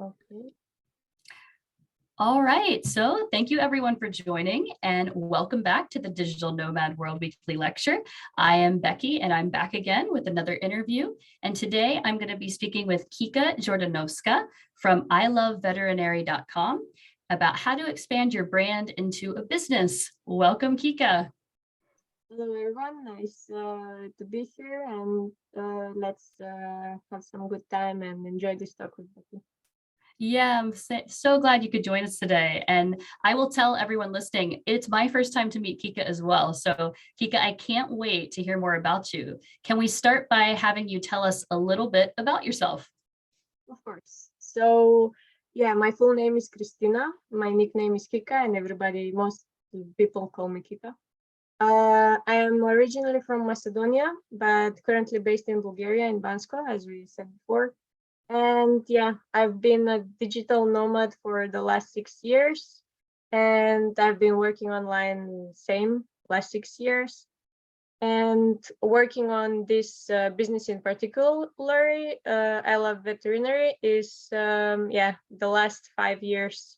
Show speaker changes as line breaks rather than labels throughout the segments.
Okay.
All right, so thank you everyone for joining and welcome back to the Digital Nomad World Weekly Lecture. I am Becky and I'm back again with another interview. And today I'm going to be speaking with Kika Jordanowska from iLoveVeterinary.com about how to expand your brand into a business. Welcome, Kika.
Hello, everyone. Nice to be here, and let's have some good time and enjoy this talk with Becky.
Yeah, I'm so glad you could join us today. And I will tell everyone listening, it's my first time to meet Kika as well. So Kika, I can't wait to hear more about you. Can we start by having you tell us a little bit about yourself?
Of course. So, yeah, my full name is Christina. My nickname is Kika, and most people call me Kika. I am originally from Macedonia, but currently based in Bulgaria, in Bansko, as we said before. And yeah, I've been a digital nomad for the last 6 years, and I've been working online same last 6 years. And working on this business in particular, iLoveVeterinary is the last 5 years.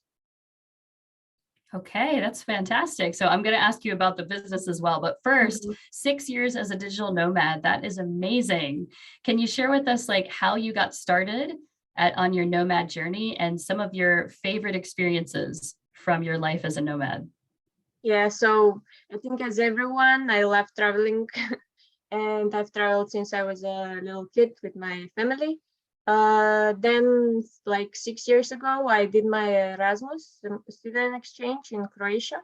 Okay, that's fantastic. So I'm going to ask you about the business as well. But first, 6 years as a digital nomad, that is amazing. Can you share with us like how you got started on your nomad journey and some of your favorite experiences from your life as a nomad?
Yeah, so I think as everyone, I love traveling and I've traveled since I was a little kid with my family. Then like 6 years ago, I did my Erasmus student exchange in Croatia.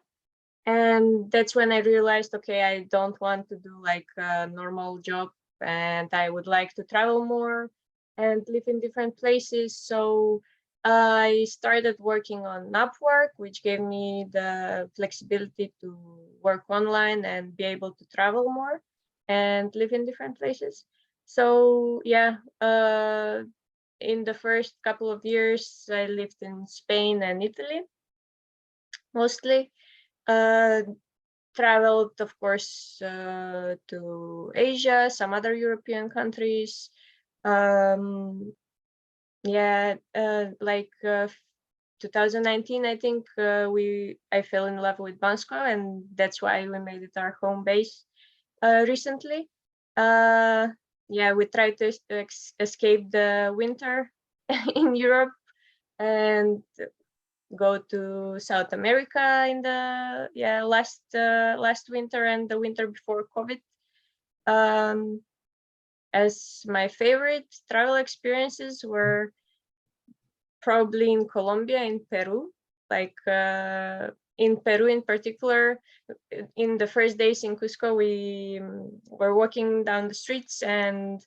And that's when I realized, okay, I don't want to do like a normal job and I would like to travel more and live in different places. So I started working on Upwork, which gave me the flexibility to work online and be able to travel more and live in different places. So yeah, in the first couple of years, I lived in Spain and Italy mostly. Traveled, of course, to Asia, some other European countries. Yeah, like 2019, I think I fell in love with Bansko, and that's why we made it our home base recently. Yeah, we tried to escape the winter in Europe and go to South America in the last winter and the winter before COVID. As my favorite travel experiences were probably in Colombia, in Peru. Like in Peru in particular, in the first days in Cusco, we were walking down the streets and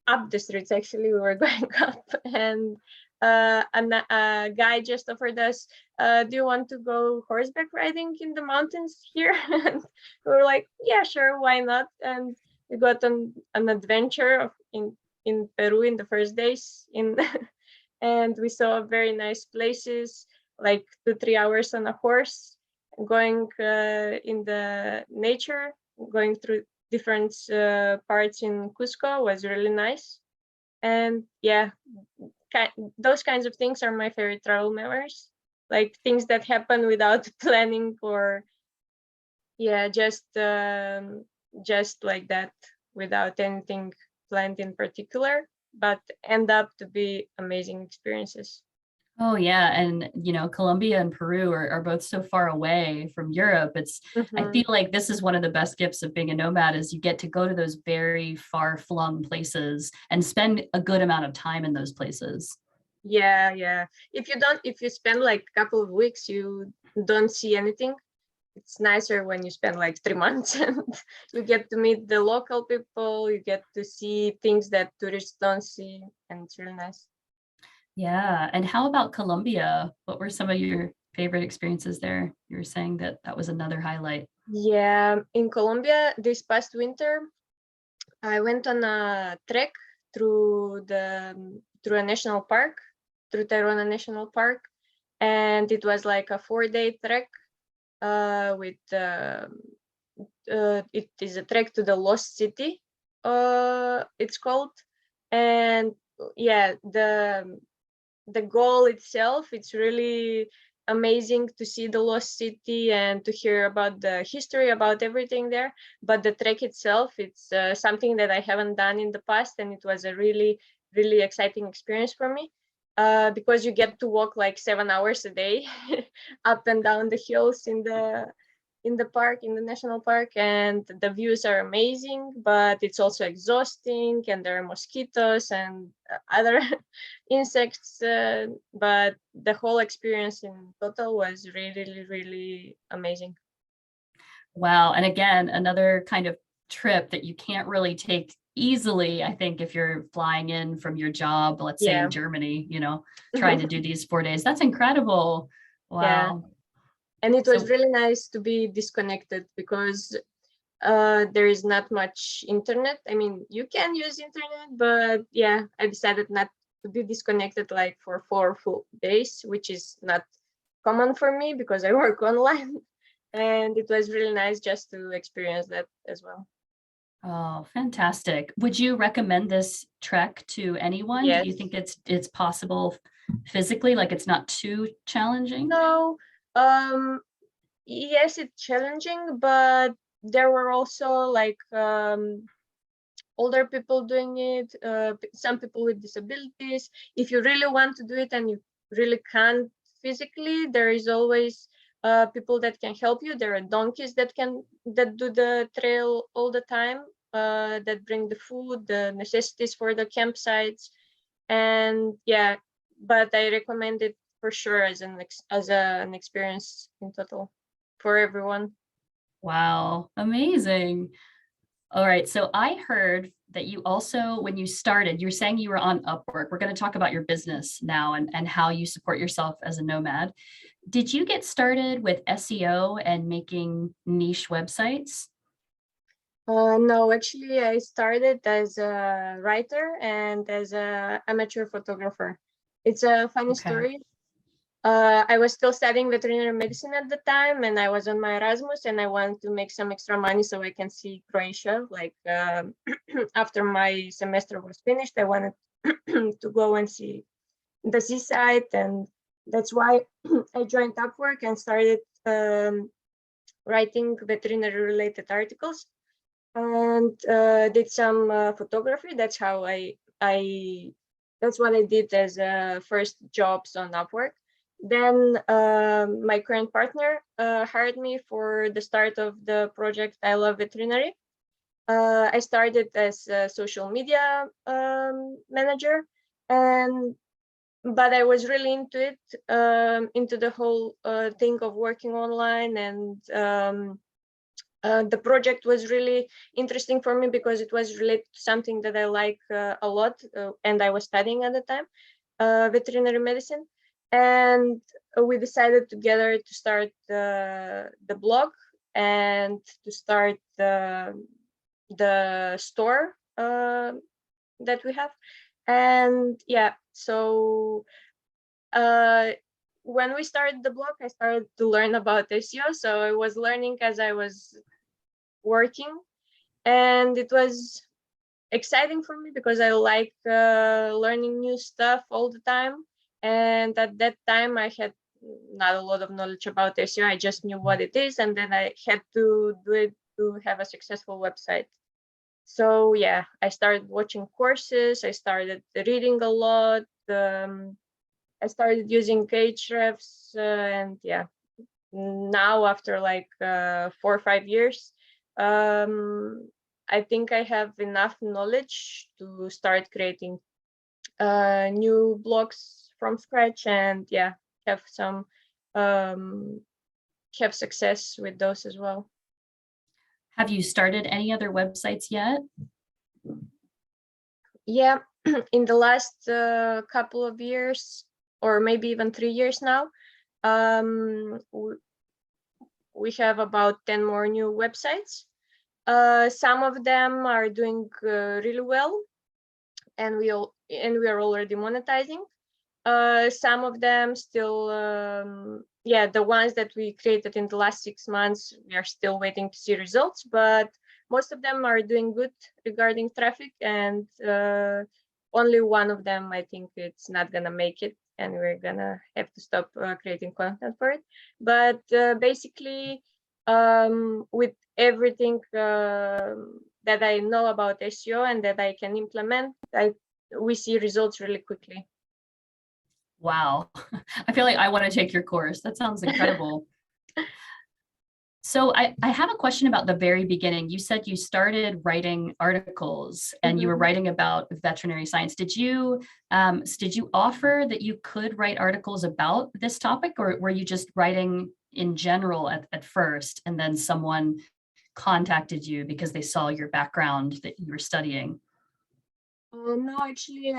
up the streets, actually, we were going up, and a guy just offered us, do you want to go horseback riding in the mountains here? And we were like, yeah, sure, why not? And we got an adventure in Peru in the first days and we saw very nice places, like 2-3 hours on a horse, going in the nature, going through different parts in Cusco was really nice. And yeah, those kinds of things are my favorite travel memories, like things that happen without planning, or yeah, just like that, without anything planned in particular, but end up to be amazing experiences.
Oh yeah, and Colombia and Peru are both so far away from Europe. I feel like this is one of the best gifts of being a nomad is you get to go to those very far-flung places and spend a good amount of time in those places.
Yeah. If you spend like a couple of weeks, you don't see anything. It's nicer when you spend like 3 months and you get to meet the local people, you get to see things that tourists don't see, and it's really nice.
Yeah. And how about Colombia? What were some of your favorite experiences there? You were saying that that was another highlight.
Yeah, in Colombia this past winter, I went on a trek through a national park, through Tayrona National Park, and it was like a 4-day trek with it is a trek to the Lost City, it's called. And yeah, the goal itself, it's really amazing to see the lost city and to hear about the history, about everything there. But the trek itself, it's something that I haven't done in the past, and it was a really, really exciting experience for me. Because you get to walk like 7 hours a day up and down the hills in the park, in the national park, and the views are amazing, but it's also exhausting, and there are mosquitoes and other insects, but the whole experience in total was really, really amazing.
Wow. And again, another kind of trip that you can't really take easily, I think, if you're flying in from your job, let's say in Germany, you know, trying to do these 4 days. That's incredible. Wow.
Yeah. And it was
So-
really nice to be disconnected, because there is not much internet. I mean, you can use internet, but yeah, I decided not to be disconnected like for 4 full days, which is not common for me because I work online. And it was really nice just to experience that as well.
Oh, fantastic. Would you recommend this trek to anyone? Do you
Yes.
think it's possible physically, like it's not too challenging?
No, yes, it's challenging, but there were also like older people doing it, some people with disabilities. If you really want to do it and you really can't physically, there is always people that can help you. There are donkeys that do the trail all the time, that bring the food, the necessities for the campsites. And yeah, but I recommend it for sure as an experience in total for everyone.
Wow, amazing. All right. So I heard that you also, when you started, you're saying you were on Upwork. We're going to talk about your business now and how you support yourself as a nomad. Did you get started with SEO and making niche websites?
No, actually, I started as a writer and as a amateur photographer. It's a funny
Okay.
story. I was still studying veterinary medicine at the time, and I was on my Erasmus, and I wanted to make some extra money so I can see Croatia. Like after my semester was finished, I wanted to go and see the seaside, and that's why I joined Upwork and started writing veterinary related articles, and did some photography. That's how I that's what I did as first jobs on Upwork. Then my current partner hired me for the start of the project iLoveVeterinary. I started as a social media manager, and but I was really into it, into the whole thing of working online, and the project was really interesting for me because it was related to something that I like a lot, and I was studying at the time, veterinary medicine. And we decided together to start the blog and to start the store that we have. And yeah, so when we started the blog, I started to learn about SEO. So I was learning as I was working, and it was exciting for me because I like learning new stuff all the time. And at that time, I had not a lot of knowledge about SEO. I just knew what it is, and then I had to do it to have a successful website. So yeah, I started watching courses. I started reading a lot. I started using Ahrefs, and yeah, now after like 4 or 5 years, I think I have enough knowledge to start creating new blogs from scratch, and yeah, have some have success with those as well.
Have you started any other websites yet?
Yeah, in the last couple of years, or maybe even 3 years now, we have about 10 more new websites. Some of them are doing really well, and we are already monetizing. Some of them still, yeah, the ones that we created in the last 6 months, we are still waiting to see results, but most of them are doing good regarding traffic, and only one of them, I think it's not gonna make it. and we're gonna have to stop creating content for it. But basically, with everything that I know about SEO and that I can implement, we see results really quickly.
Wow. I feel like I want to take your course. That sounds incredible. So I have a question about the very beginning. You said you started writing articles and you were writing about veterinary science. Did you offer that you could write articles about this topic, or were you just writing in general at first, and then someone contacted you because they saw your background that you were studying?
No, actually,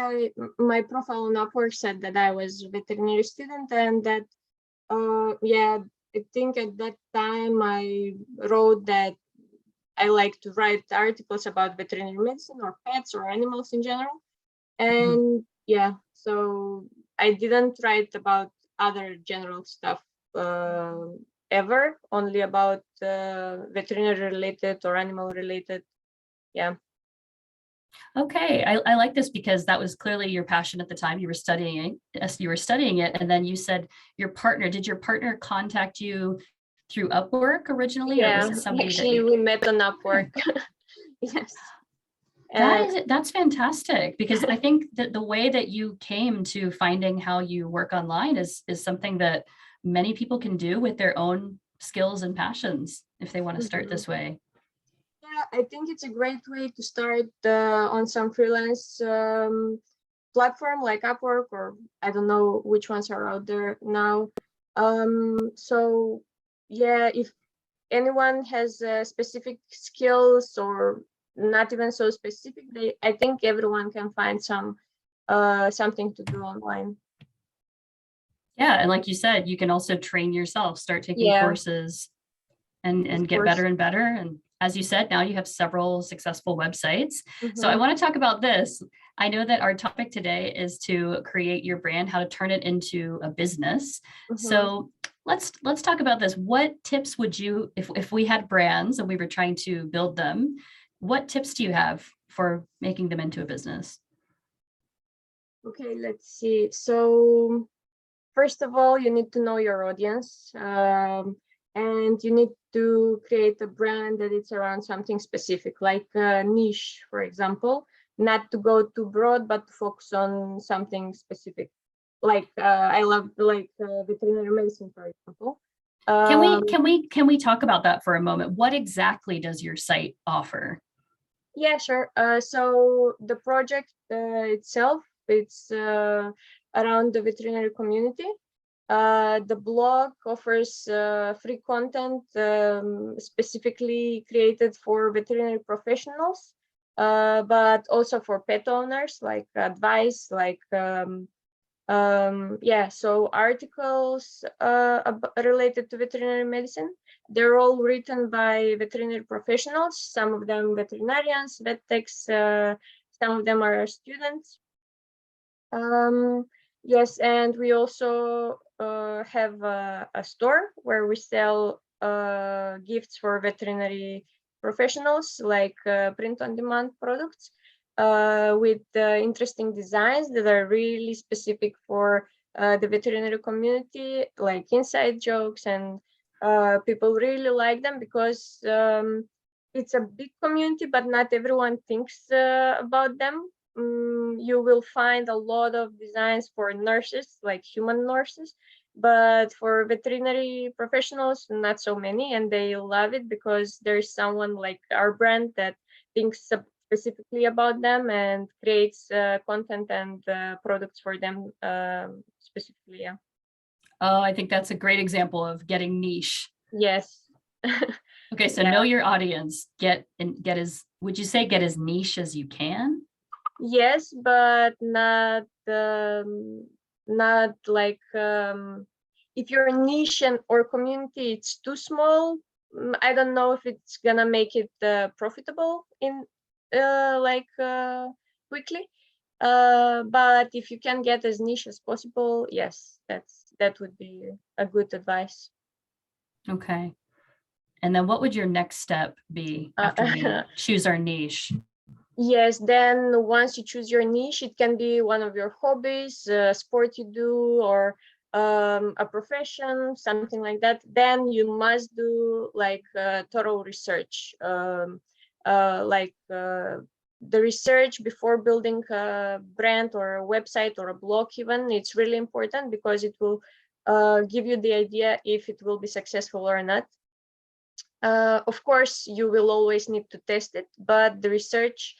my profile on Upwork said that I was a veterinary student, and that, yeah, I think at that time I wrote that I like to write articles about veterinary medicine or pets or animals in general. And yeah, so I didn't write about other general stuff ever, only about veterinary related or animal related. Yeah.
Okay, I like this because that was clearly your passion at the time you were studying it. And then you said did your partner contact you through Upwork originally, or was
Yeah,
it somebody that
actually we met on Upwork. Yes.
That's fantastic, because I think that the way that you came to finding how you work online is something that many people can do with their own skills and passions if they want to start this way.
Yeah, I think it's a great way to start on some freelance platform like Upwork, or I don't know which ones are out there now. So yeah, if anyone has specific skills or not even so specific, I think everyone can find something to do online.
Yeah, and like you said, you can also train yourself, start taking courses and get better and better. And as you said, now you have several successful websites. So I want to talk about this. I know that our topic today is to create your brand, how to turn it into a business. So let's talk about this. What tips would you, if we had brands and we were trying to build them, what tips do you have for making them into a business?
Okay, let's see. So first of all, you need to know your audience, and you need to create a brand that it's around something specific, like a niche, for example, not to go too broad, but to focus on something specific. Like I love veterinary medicine, for example.
Can we talk about that for a moment? What exactly does your site offer?
Yeah, sure. So the project itself, it's around the veterinary community. The blog offers free content specifically created for veterinary professionals, but also for pet owners, like advice, like yeah, so articles related to veterinary medicine. They're all written by veterinary professionals, some of them veterinarians, vet techs, some of them are students. Yes, and we also have a store where we sell gifts for veterinary professionals, like print-on-demand products with interesting designs that are really specific for the veterinary community, like inside jokes, and people really like them because it's a big community, but not everyone thinks about them. You will find a lot of designs for nurses, like human nurses, but for veterinary professionals, not so many, and they love it because there's someone like our brand that thinks specifically about them and creates content and products for them specifically. Yeah.
Oh, I think that's a great example of getting niche.
Yes.
Okay, so know your audience. Would you say get as niche as you can?
Yes, but not like if your niche or community it's too small. I don't know if it's gonna make it profitable in quickly. But if you can get as niche as possible, yes, that would be a good advice.
Okay. And then what would your next step be after we choose our niche?
Yes, then once you choose your niche, it can be one of your hobbies, a sport you do, or a profession, something like that. Then you must do like thorough research, the research before building a brand or a website or a blog even. It's really important because it will give you the idea if it will be successful or not. Of course, you will always need to test it, but the research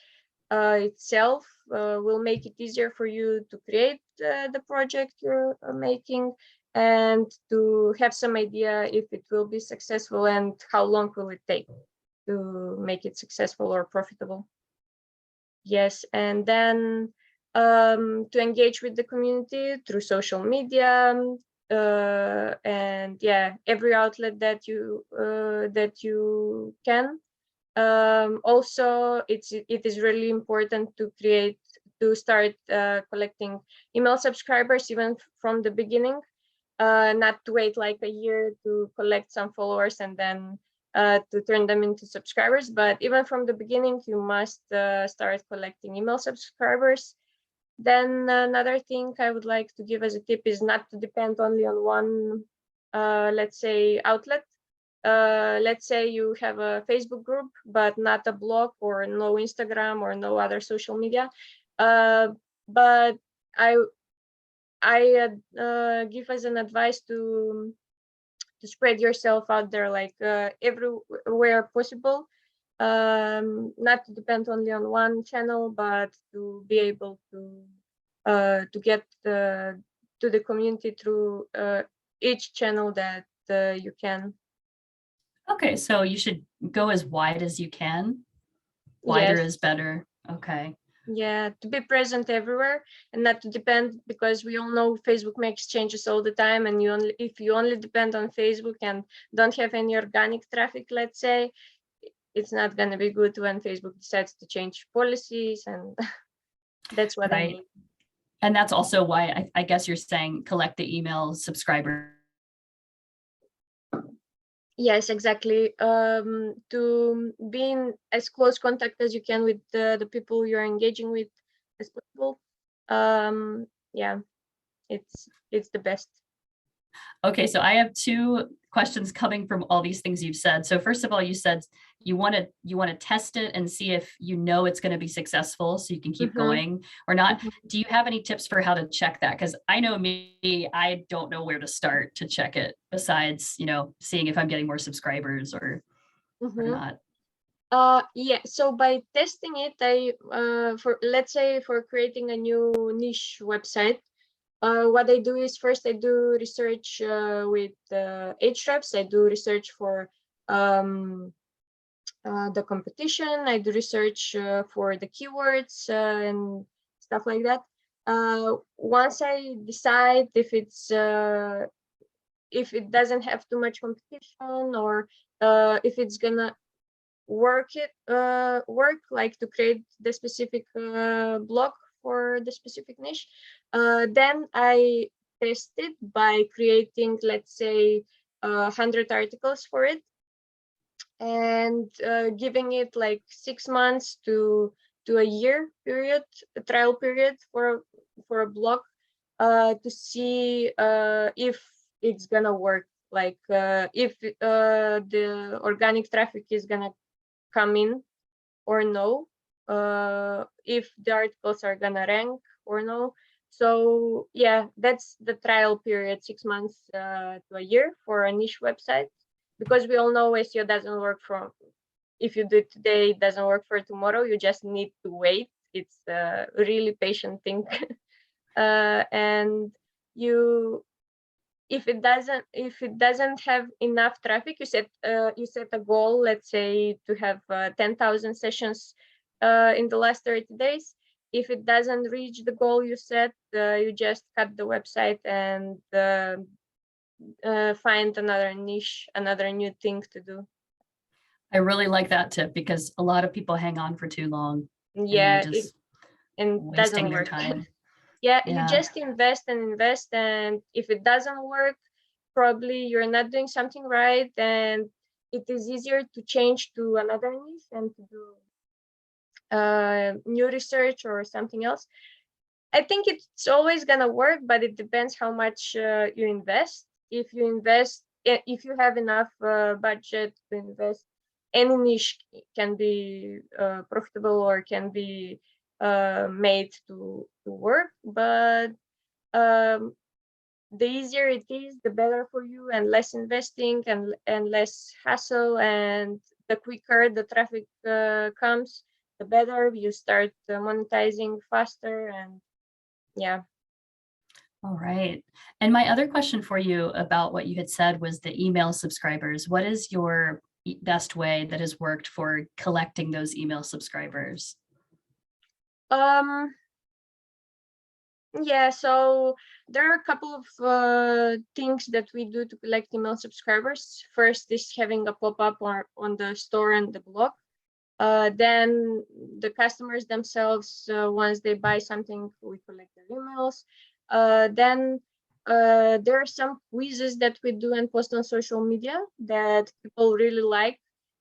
itself will make it easier for you to create the project you're making and to have some idea if it will be successful and how long will it take to make it successful or profitable. Yes, and then to engage with the community through social media, and yeah, every outlet that you can. Also, it is really important to start collecting email subscribers even from the beginning, not to wait like a year to collect some followers and then to turn them into subscribers. But even from the beginning, you must start collecting email subscribers. Then another thing I would like to give as a tip is not to depend only on one, let's say, outlet. Let's say you have a Facebook group, but not a blog or no Instagram or no other social media. But I give as an advice to spread yourself out there, like everywhere possible. Not to depend only on one channel, but to be able to get to the community through each channel that you can.
Okay, so you should go as wide as you can. Wider
Yes.
is better. Okay.
Yeah, to be present everywhere and not to depend, because we all know Facebook makes changes all the time, and if you only depend on Facebook and don't have any organic traffic, let's say, it's not going to be good when Facebook decides to change policies, and that's what I
Right.
mean.
And that's also why I guess you're saying collect the email subscriber.
Yes, exactly. To be in as close contact as you can with the people you're engaging with as possible. Yeah, it's the best.
Okay, so I have two questions coming from all these things you've said. So first of all, you said you want to test it and see if you know it's going to be successful so you can keep going or not. Do you have any tips for how to check that? Because I know me, I don't know where to start to check it besides, seeing if I'm getting more subscribers or not.
Yeah, so by testing it, let's say for creating a new niche website, what I do is first I do research with Ahrefs. I do research for the competition. I do research for the keywords and stuff like that. Once I decide if it doesn't have too much competition, or if it's gonna work like to create the specific blog for the specific niche, then I test it by creating, let's say, 100 articles for it, and giving it like 6 months to a year period, a trial period for a blog, to see if it's gonna work, like if the organic traffic is gonna come in or no, if the articles are gonna rank or no. So yeah, that's the trial period, 6 months to a year for a niche website, because we all know SEO doesn't work from, if you do it today, it doesn't work for tomorrow. You just need to wait. It's a really patient thing. And you if it doesn't have enough traffic, you set a goal, let's say, to have 10,000 sessions in the last 30 days. If it doesn't reach the goal you set, you just cut the website and find another niche, another new thing to do.
I really like that tip because a lot of people hang on for too long and
Yeah,
they're just
and doesn't
wasting their
work.
time.
Yeah, you
Yeah.
just invest and invest, and if it doesn't work, probably you're not doing something right, and it is easier to change to another niche and to do new research or something else. I think it's always gonna work, but it depends how much you invest. If you have enough budget to invest, any niche can be profitable or can be made to work. But um, the easier it is, the better for you, and less investing and less hassle, and the quicker the traffic comes, the better you start monetizing faster. And yeah.
All right. And my other question for you about what you had said was the email subscribers. What is your best way that has worked for collecting those email subscribers?
Yeah, so there are a couple of things that we do to collect email subscribers. First is having a pop-up on the store and the blog. Then the customers themselves, once they buy something, we collect their emails. Then there are some quizzes that we do and post on social media that people really like.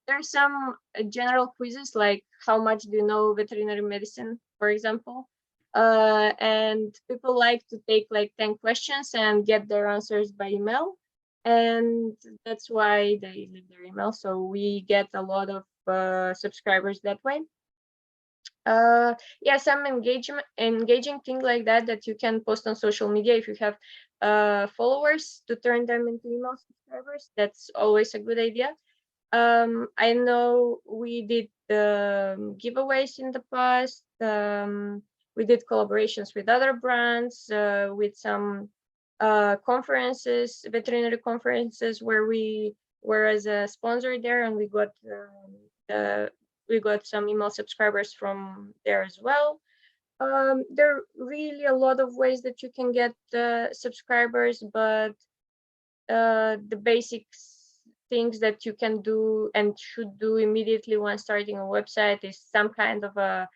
There are some general quizzes like how much do you know veterinary medicine, for example. And people like to take like 10 questions and get their answers by email. And that's why they leave their email. So we get a lot of subscribers that way. Yeah, some engaging thing like that you can post on social media if you have followers, to turn them into email subscribers. That's always a good idea. I know we did giveaways in the past. We did collaborations with other brands, with some conferences, veterinary conferences, where we were as a sponsor there, and we got some email subscribers from there as well. There are really a lot of ways that you can get subscribers, but the basics things that you can do and should do immediately when starting a website is some kind of a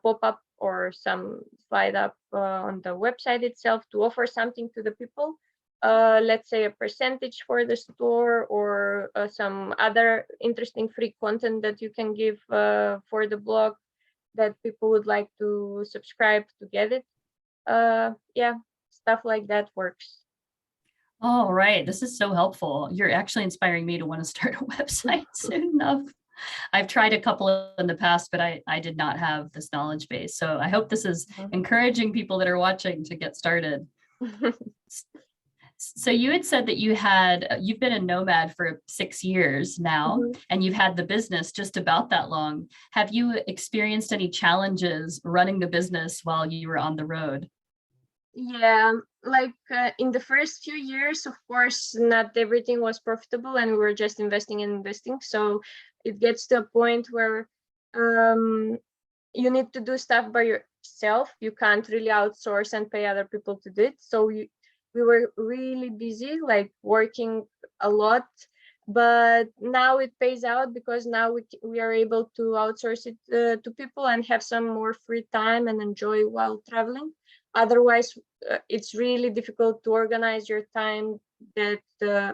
pop-up or some slide up on the website itself to offer something to the people. Let's say a percentage for the store, or some other interesting free content that you can give for the blog that people would like to subscribe to get it. Yeah, stuff like that works.
All right. This is so helpful. You're actually inspiring me to want to start a website soon enough. I've tried a couple in the past, but I did not have this knowledge base. So I hope this is encouraging people that are watching to get started. So you had said that you've been a nomad for 6 years now, and you've had the business just about that long. Have you experienced any challenges running the business while you were on the road?
Yeah, like in the first few years, of course, not everything was profitable, and we were just investing and investing. So it gets to a point where you need to do stuff by yourself. You can't really outsource and pay other people to do it. So we were really busy, like working a lot. But now it pays out, because now we are able to outsource it to people and have some more free time and enjoy while traveling. Otherwise, it's really difficult to organize your time that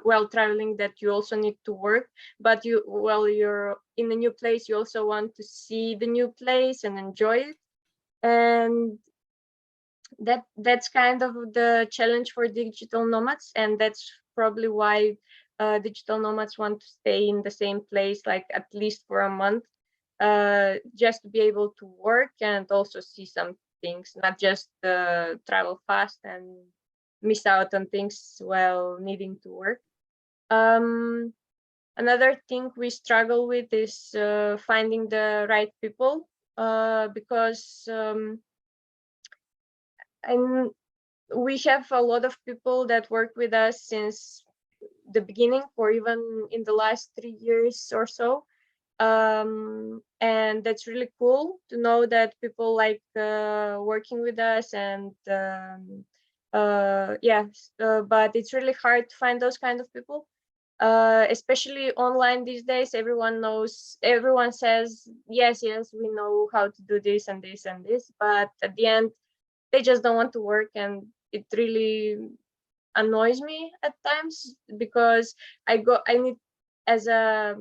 while traveling, that you also need to work. But while you're in a new place, you also want to see the new place and enjoy it. And that's kind of the challenge for digital nomads, and that's probably why digital nomads want to stay in the same place, like at least for a month, just to be able to work and also see some things, not just travel fast and miss out on things while needing to work. Another thing we struggle with is finding the right people, because and we have a lot of people that work with us since the beginning, or even in the last 3 years or so. And that's really cool to know that people like working with us. And but it's really hard to find those kind of people, especially online these days. Everyone says yes, we know how to do this and this and this, but at the end they just don't want to work. And it really annoys me at times, because I need, as a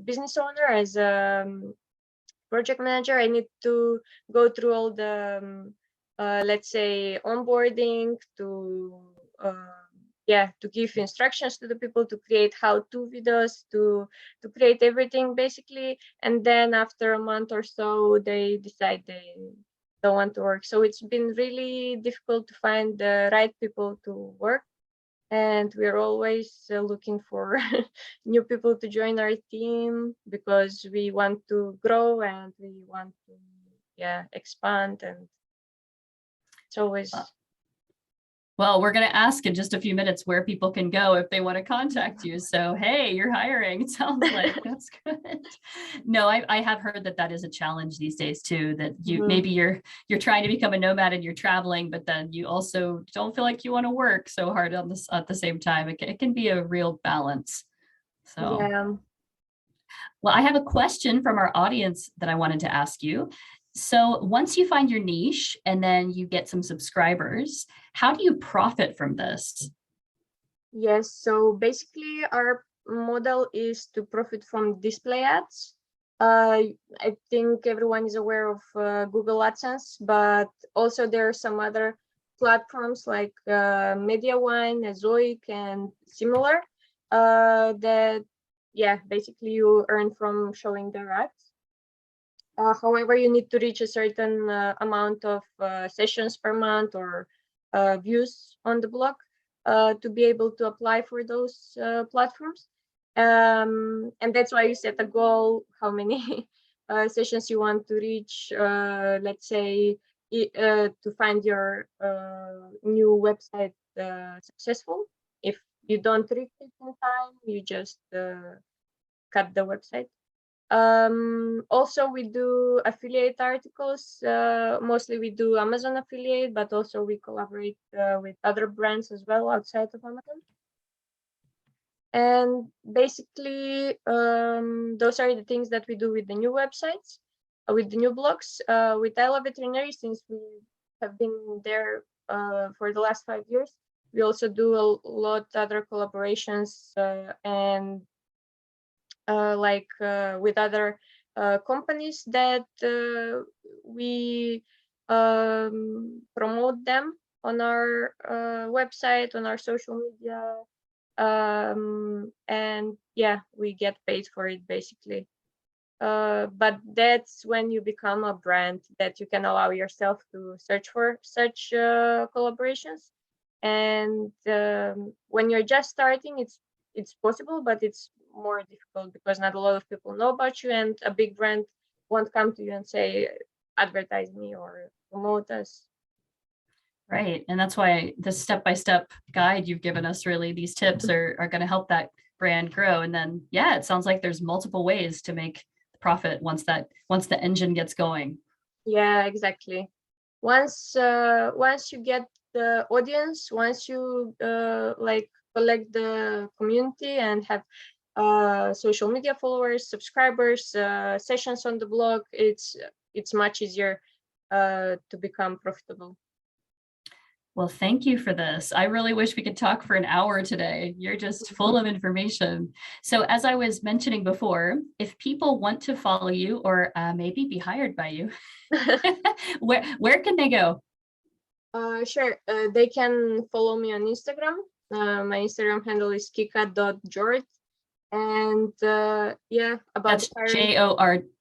business owner, as a project manager, I need to go through all the let's say onboarding, to to give instructions to the people, to create how-to videos, to create everything basically. And then after a month or so, they decide they don't want to work. So it's been really difficult to find the right people to work, and we're always looking for new people to join our team, because we want to grow and we want to expand, and it's always
Well, we're going to ask in just a few minutes where people can go if they want to contact you. So, hey, you're hiring. It sounds like that's good. No, I have heard that is a challenge these days too, that you maybe you're trying to become a nomad and you're traveling, but then you also don't feel like you want to work so hard on this at the same time. It can be a real balance. So, well, I have a question from our audience that I wanted to ask you. So once you find your niche and then you get some subscribers, how do you profit from this?
Yes, so basically our model is to profit from display ads. I think everyone is aware of Google AdSense, but also there are some other platforms like MediaWine, Zoic, and similar that, basically you earn from showing their ads. However, you need to reach a certain amount of sessions per month or views on the blog to be able to apply for those platforms. And that's why you set a goal, how many sessions you want to reach, let's say, to find your new website successful. If you don't reach it in time, you just cut the website. Also, we do affiliate articles. Mostly we do Amazon affiliate, but also we collaborate with other brands as well outside of Amazon. And basically, those are the things that we do with the new websites, with the new blogs. With iLoveVeterinary, since we have been there for the last 5 years, we also do a lot other collaborations and with other companies that we promote them on our website, on our social media, and we get paid for it basically. But that's when you become a brand that you can allow yourself to search for such collaborations. And when you're just starting, it's possible, but it's more difficult because not a lot of people know about you, and a big brand won't come to you and say, advertise me or promote us.
Right. And that's why the step-by-step guide you've given us, really, these tips are going to help that brand grow. And then, it sounds like there's multiple ways to make profit once the engine gets going.
Yeah, exactly. Once you get the audience, once you collect the community and have social media followers, subscribers, sessions on the blog, it's much easier to become profitable.
Well, thank you for this. I really wish we could talk for an hour today. You're just full of information. So as I was mentioning before, if people want to follow you or maybe be hired by you, where can they go?
Sure. They can follow me on Instagram. My Instagram handle is kika.jord. And about
that's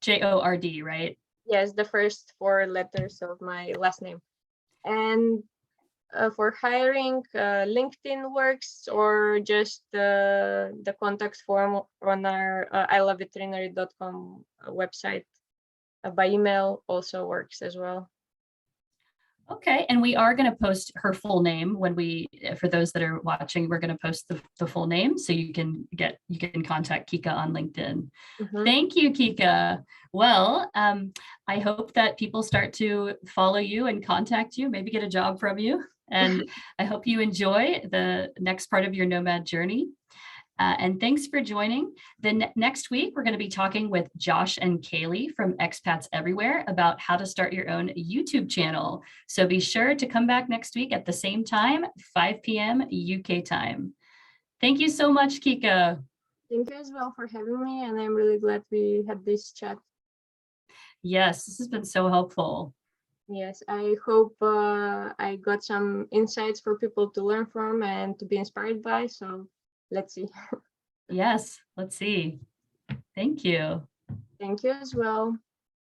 JORD, right?
Yes, the first 4 letters of my last name. And for hiring, LinkedIn works, or just the contact form on our iLoveVeterinary.com website by email also works as well.
Okay, and we are going to post her full name for those that are watching, we're going to post the full name so you can contact Kika on LinkedIn. Thank you, Kika. Well, I hope that people start to follow you and contact you, maybe get a job from you. And I hope you enjoy the next part of your nomad journey. And thanks for joining. Next week, we're going to be talking with Josh and Kaylee from Expats Everywhere about how to start your own YouTube channel. So be sure to come back next week at the same time, 5 p.m. UK time. Thank you so much, Kika.
Thank you as well for having me, and I'm really glad we had this chat.
Yes, this has been so helpful.
Yes, I hope I got some insights for people to learn from and to be inspired by. So let's see.
Yes, let's see. Thank you.
Thank you as well.